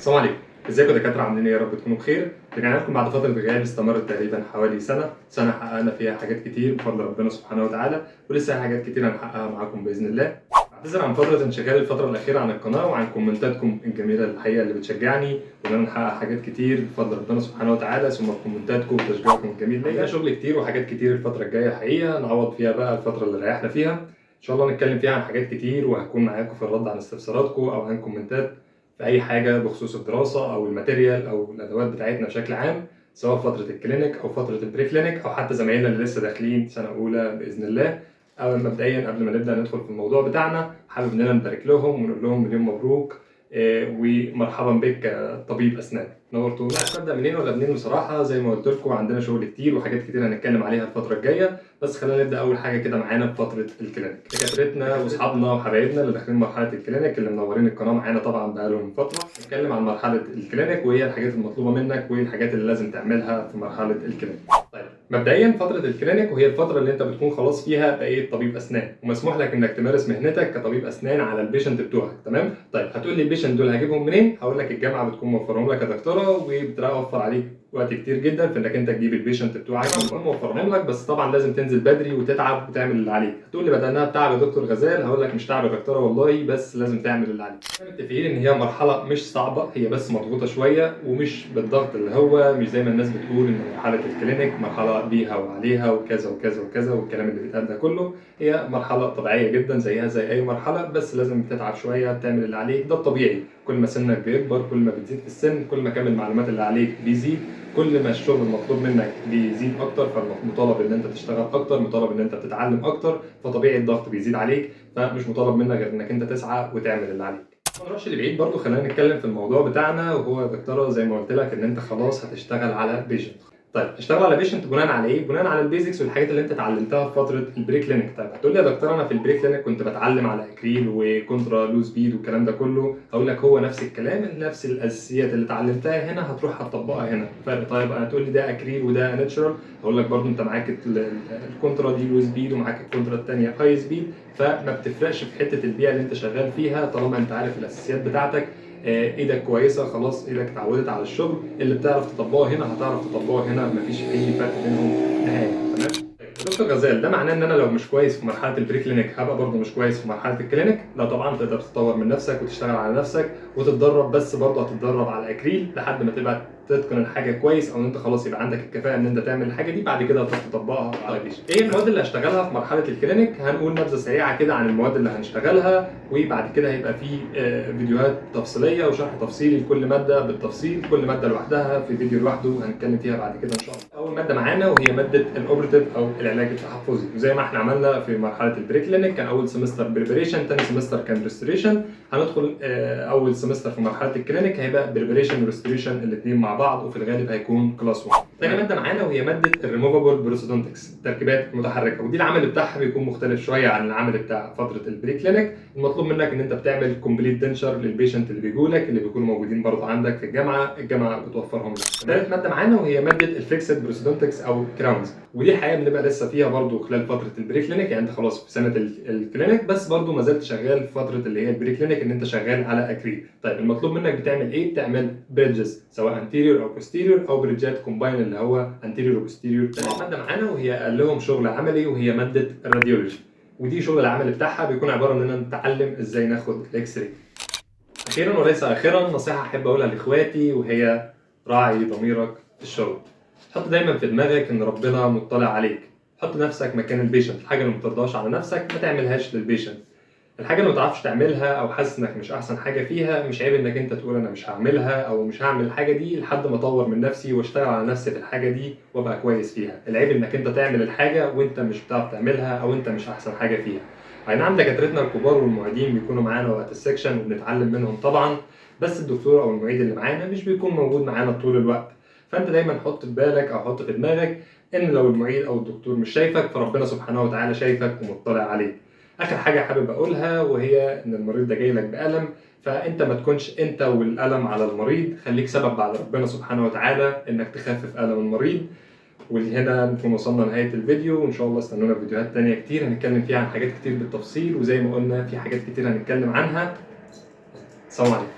السلام عليكم. ازيكم يا دكاتره؟ عاملين ايه؟ يا رب تكونوا بخير. رجعنا لكم بعد فتره غياب استمرت تقريبا حوالي سنه حققنا فيها حاجات كتير بفضل ربنا سبحانه وتعالى، ولسه في حاجات كتير هنحققها معاكم باذن الله. بعتذر عن فتره انشغال الفتره الاخيره عن القناه وعن كومنتاتكم الجميله الحقيقه اللي بتشجعني وان انا نحقق حاجات كتير بفضل ربنا سبحانه وتعالى، ثم كومنتاتكم وتشجيعكم الجميل ليا. شغل كتير وحاجات كتير الفتره الجايه الحقيقه نعوض فيها بقى الفتره اللي ريحنا فيها. ان شاء الله نتكلم فيها عن حاجات كتير، وهكون معاكم في الرد عن استفساراتكم او عن كومنتات في اي حاجه بخصوص الدراسه او الماتيريال او الادوات بتاعتنا بشكل عام، سواء فتره الكلينيك او فتره البري كلينيك او حتى زمايلنا اللي لسه داخلين سنه اولى باذن الله. او مبدئيا قبل ما نبدا ندخل في الموضوع بتاعنا، حابب اننا نبارك لهم ونقول لهم مليون مبروك ومرحبا بك كطبيب اسنان. نورتونا. مش هنبدا منين ولا منين بصراحه، زي ما قلت لكم عندنا شغل كتير وحاجات كتير هنتكلم عليها الفتره الجايه، بس خلينا نبدا اول حاجه كده معانا بفتره الكلينيك. دكاترتنا واصحابنا وحبايبنا اللي داخلين مرحله الكلينيك اللي منورين القناه معانا طبعا بقالهم فتره، نتكلم عن مرحله الكلينيك وايه الحاجات المطلوبه منك وايه الحاجات اللي لازم تعملها في مرحله الكلينيك. طيب مبدئيا فتره الكلينيك وهي الفتره اللي انت بتكون خلاص فيها بقيت طبيب اسنان ومسموح لك انك تمارس مهنتك كطبيب اسنان على البيشنت بتوعك، تمام؟ طيب هتقول لي البيشنت دول هجيبهم منين؟ هقول لك الجامعه بتكون موفرهم لك يا دكتوره، وبتوفر عليك وقت كتير جدا في انك انت تجيب البيشنت بتوعك، موفرهم لك، بس طبعا لازم تنزل بدري وتتعب وتعمل اللي عليك. هتقول لي بدأناها بتعب يا دكتور غزال، هقول لك مش تعب يا دكتوره والله، بس لازم تعمل اللي عليك. متفقين ان هي مرحله مش صعبه، هي بس مضغوطه شويه ومش بالضغط اللي هو مش زي ما الناس بتقول ان مرحله الكلينيك مرحله بيها وعليها وكذا وكذا وكذا والكلام اللي بيتقال ده كله. هي مرحله طبيعيه جدا زيها زي اي مرحله، بس لازم تتعب شويه تعمل اللي عليك، ده الطبيعي. كل ما سنك بيكبر كل ما بتزيد في السن، كل ما كم المعلومات اللي عليك بيزيد، كل ما الشغل المطلوب منك بيزيد اكتر، فمطالب ان انت تشتغل اكتر، مطالب ان انت تتعلم اكتر، فطبيعي الضغط بيزيد عليك، فمش مطالب منك غير انك انت تسعى وتعمل اللي عليك. ما نروحش لبعيد برضو، خلينا نتكلم في الموضوع بتاعنا، وهو يا دكتوره زي ما قلت لك ان انت خلاص هتشتغل على بيشنت. طيب هتشتغل على بيشنت بناء على ايه؟ بناء على البيزكس والحاجات اللي انت اتعلمتها في فتره البري كلينيك. طيب هتقول لي يا دكتور انا في البري كلينيك كنت بتعلم على اكريل وكونترا لو سبيد والكلام ده كله. هقول لك هو نفس الكلام، نفس الاساسيات اللي اتعلمتها هنا هتروح هتطبقها هنا. فرق طيب هتقول لي ده اكريل وده ناتشرال، هقول لك برضو انت معاك الكونترا دي لو سبيد ومعاك الكونترا الثانيه هاي سبيد، فما بتفرقش في حته البيئه اللي انت شغال فيها طالما انت عارف الاساسيات بتاعتك. ايدك كويسه خلاص، ايدك اتعودت على الشغل، اللي بتعرف تطبقه هنا هتعرف تطبقه هنا، مفيش اي فرق بينهم نهائي. تمام؟ دكتور غزال، ده معناه ان انا لو مش كويس في مرحله البري كلينيك هبقى برضه مش كويس في مرحله الكلينيك؟ لا طبعا، تقدر تطور من نفسك وتشتغل على نفسك وتتدرب، بس برضه هتتدرب على الاكريل لحد ما تبقى تتقن الحاجه كويس، او ان انت خلاص يبقى عندك الكفاءه ان انت تعمل الحاجه دي، بعد كده هتروح تطبقها على بيشنت. ايه المواد اللي هشتغلها في مرحله الكلينيك؟ هنقول نبذه سريعه كده عن المواد اللي هنشتغلها، وبعد كده هيبقى في فيديوهات تفصيليه وشرح تفصيلي لكل ماده بالتفصيل، كل ماده لوحدها في فيديو لوحده هنتكلم فيها بعد كده ان شاء الله. اول ماده معانا وهي ماده الاوبرتيف او العلاج التحفظي، وزي ما احنا عملنا في مرحله البري كلينيك كان اول سمستر بريبريشن، ثاني سمستر كان ريستوريشن. هندخل اول سمستر في مرحله الكلينيك هيبقى بريبريشن وريستوريشن الاثنين مع بعض، وفي الغالب هيكون كلاس 1. ثاني ماده معانا وهي ماده الريموفابل بروستودونتكس، تركيبات متحركه، ودي العمل بتاعها بيكون مختلف شويه عن العمل بتاع فتره البري كلينيك. المطلوب منك ان انت بتعمل كومبليت دنشر للبيشنت اللي بيجوا لك، اللي بيكونوا موجودين برضه عندك في الجامعه بتوفرهم لك. ثالث ماده معانا وهي ماده الفيكسد بروستودونتكس او كراونز، ودي الحقيقه بنبقى لسه فيها برضه خلال فتره البري كلينيك، يعني انت خلاص في سنه الكلينيك بس برضه ما زلت شغال في فتره اللي هي البري كلينيك ان انت شغال على اكريل. طيب المطلوب منك بتعمل ايه؟ بتعمل بريدجز سواء انتيريور او بوستيريور او بريدجات كومباين اللي هو انتيريور وبوستيريور. ثالث ماده معانا وهي قال لهم شغل عملي وهي ماده الراديولوجي، ودي شغل العمل بتاعها بيكون عباره ان انا نتعلم ازاي ناخد الاكس راي. اخيرا وليس اخيرا، نصيحه احب اقولها لاخواتي وهي راعي ضميرك في الشغل. حط دايما في دماغك ان ربنا مطلع عليك، حط نفسك مكان البيشنت، الحاجه اللي ما ترضاش على نفسك ما تعملهاش للبيشنت. الحاجه اللي ما تعرفش تعملها او حاسس انك مش احسن حاجه فيها، مش عيب انك انت تقول انا مش هعملها او مش هعمل الحاجه دي لحد ما اطور من نفسي واشتغل على نفسي في الحاجه دي وابقى كويس فيها. العيب انك انت تعمل الحاجه وانت مش بتعرف تعملها او انت مش احسن حاجه فيها. اي نعم دكاترتنا الكبار والمعيدين بيكونوا معانا وقت السكشن وبنتعلم منهم طبعا، بس الدكتور او المعيد اللي معانا مش بيكون موجود معانا طول الوقت. فانت دايما حط في بالك او حط في دماغك ان لو المعيد او الدكتور مش شايفك فربنا سبحانه وتعالى شايفك ومطلع عليك. اخر حاجه حابب اقولها وهي ان المريض ده جاي لك بالم، فانت ما تكونش انت والالم على المريض، خليك سبب بعد ربنا سبحانه وتعالى انك تخفف الم المريض. وهنا نكون وصلنا لنهايه الفيديو، وان شاء الله استنونا في فيديوهات تانية كتير هنتكلم فيها عن حاجات كتير بالتفصيل، وزي ما قلنا في حاجات كتير هنتكلم عنها. السلام عليكم.